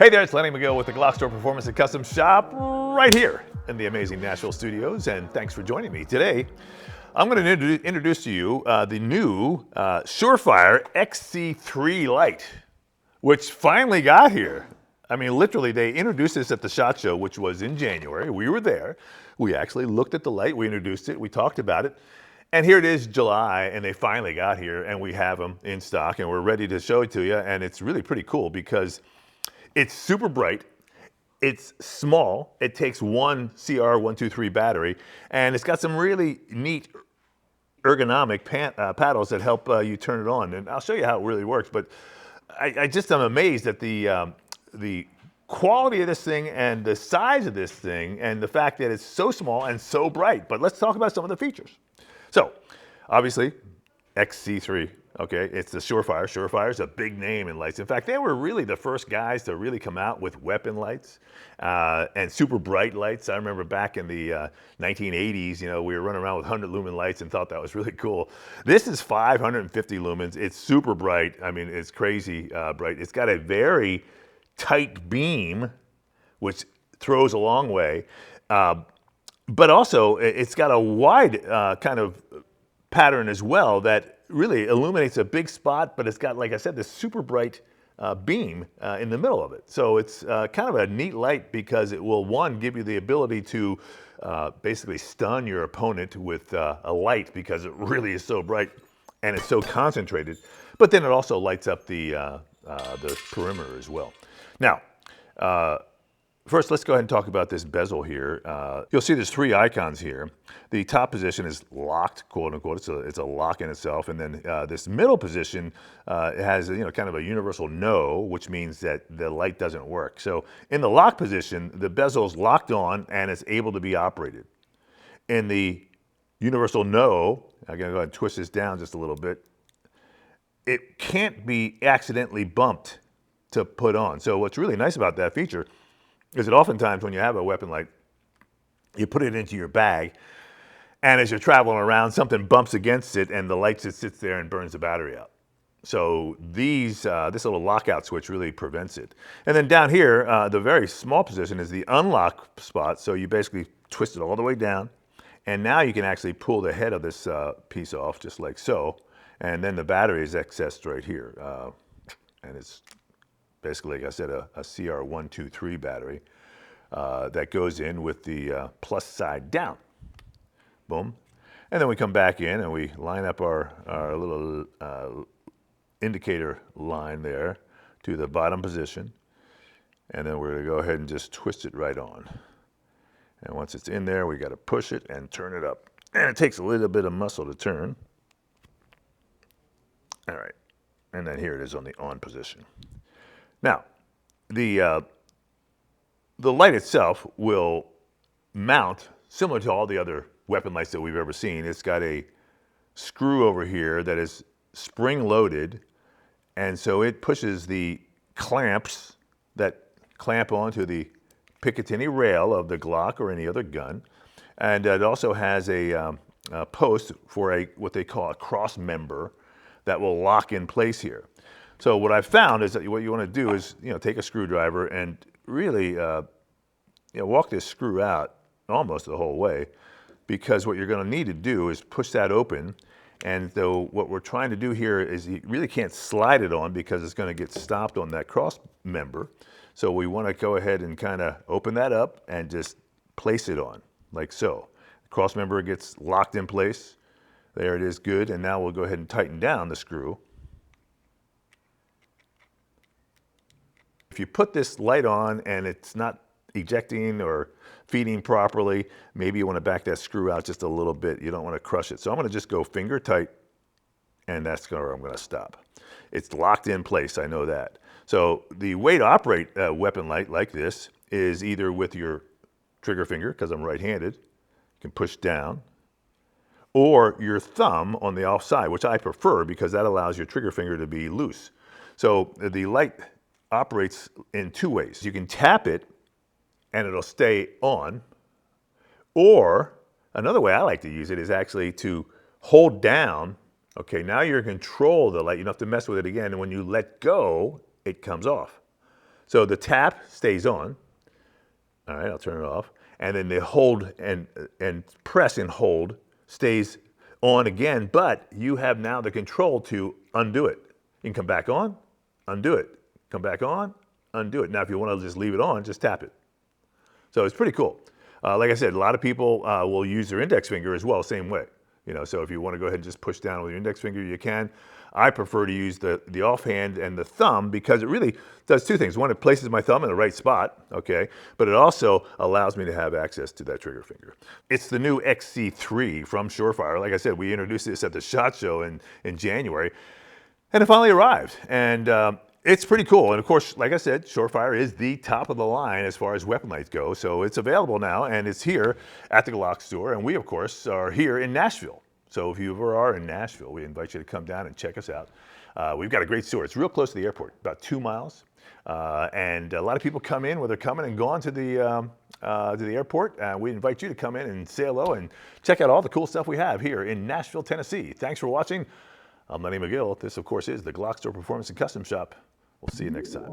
Hey there, it's Lenny McGill with the GlockStore Performance and Custom Shop right here in the amazing Nashville studios, and thanks for joining me. Today, I'm going to introduce to you the new Surefire XC3 light, which finally got here. I mean, literally, they introduced this at the SHOT Show, which was in January. We were there. We actually looked at the light. We introduced it. We talked about it. And here it is, July, and they finally got here, and we have them in stock, and we're ready to show it to you. And it's really pretty cool because it's super bright, it's small, it takes one CR123 battery, and it's got some really neat ergonomic paddles that help you turn it on. And I'll show you how it really works, but I just am amazed at the quality of this thing and the size of this thing and the fact that it's so small and so bright. But let's talk about some of the features. So, obviously, XC3. Okay, it's the Surefire. Surefire is a big name in lights. In fact, they were really the first guys to really come out with weapon lights and super bright lights. I remember back in the 1980s, we were running around with 100 lumen lights and thought that was really cool. This is 550 lumens. It's super bright. I mean, it's crazy bright. It's got a very tight beam, which throws a long way. But also, it's got a wide kind of pattern as well that really illuminates a big spot, but it's got, like I said, this super bright beam in the middle of it. So it's kind of a neat light because it will, one, give you the ability to basically stun your opponent with a light because it really is so bright and it's so concentrated. But then it also lights up the perimeter as well. Now, first, let's go ahead and talk about this bezel here. You'll see there's three icons here. The top position is locked, quote unquote. It's a lock in itself. And then this middle position has kind of a universal no, which means that the light doesn't work. So in the lock position, the bezel is locked on and it's able to be operated. In the universal no, I'm going to go ahead and twist this down just a little bit. It can't be accidentally bumped to put on. So what's really nice about that feature is that oftentimes when you have a weapon light, you put it into your bag, and as you're traveling around, something bumps against it, and the light just sits there and burns the battery out. So this little lockout switch really prevents it. And then down here, the very small position is the unlock spot. So you basically twist it all the way down, and now you can actually pull the head of this piece off, just like so. And then the battery is accessed right here, and it's basically, like I said, a CR123 battery that goes in with the plus side down. Boom. And then we come back in and we line up our little indicator line there to the bottom position. And then we're going to go ahead and just twist it right on. And once it's in there, we got to push it and turn it up. And it takes a little bit of muscle to turn. All right. And then here it is on the on position. Now, the light itself will mount similar to all the other weapon lights that we've ever seen. It's got a screw over here that is spring-loaded, and so it pushes the clamps that clamp onto the Picatinny rail of the Glock or any other gun, and it also has a post for what they call a cross member that will lock in place here. So what I've found is that what you want to do is, take a screwdriver and really, walk this screw out almost the whole way, because what you're going to need to do is push that open. And though what we're trying to do here is you really can't slide it on because it's going to get stopped on that cross member. So we want to go ahead and kind of open that up and just place it on, like so. The cross member gets locked in place. There it is, good. And now we'll go ahead and tighten down the screw. If you put this light on and it's not ejecting or feeding properly, maybe you want to back that screw out just a little bit. You don't want to crush it. So I'm going to just go finger tight, and that's where I'm going to stop. It's locked in place, I know that. So the way to operate a weapon light like this is either with your trigger finger, because I'm right-handed, you can push down, or your thumb on the offside, which I prefer because that allows your trigger finger to be loose. So the light operates in two ways. You can tap it and it'll stay on, or another way I like to use it is actually to hold down. Okay, now you're in control of the light. You don't have to mess with it again, and when you let go, it comes off. So the tap stays on. All right, I'll turn it off. And then the hold and press and hold stays on again, but you have now the control to undo it. You can come back on, undo it. Come back on, undo it. Now, if you want to just leave it on, just tap it. So it's pretty cool. Like I said, a lot of people will use their index finger as well, same way. You know, so if you want to go ahead and just push down with your index finger, you can. I prefer to use the offhand and the thumb because it really does two things. One, it places my thumb in the right spot, okay, but it also allows me to have access to that trigger finger. It's the new XC3 from Surefire. Like I said, we introduced this at the SHOT Show in January, and it finally arrived. And it's pretty cool. And of course, like I said, Surefire is the top of the line as far as weapon lights go. So it's available now, and it's here at the GlockStore. And we, of course, are here in Nashville. So if you ever are in Nashville, we invite you to come down and check us out. We've got a great store. It's real close to the airport, about 2 miles. And a lot of people come in, whether they're coming and gone to the airport. We invite you to come in and say hello and check out all the cool stuff we have here in Nashville, Tennessee. Thanks for watching. I'm Lenny McGill. This, of course, is the GlockStore Performance and Custom Shop. We'll see you next time.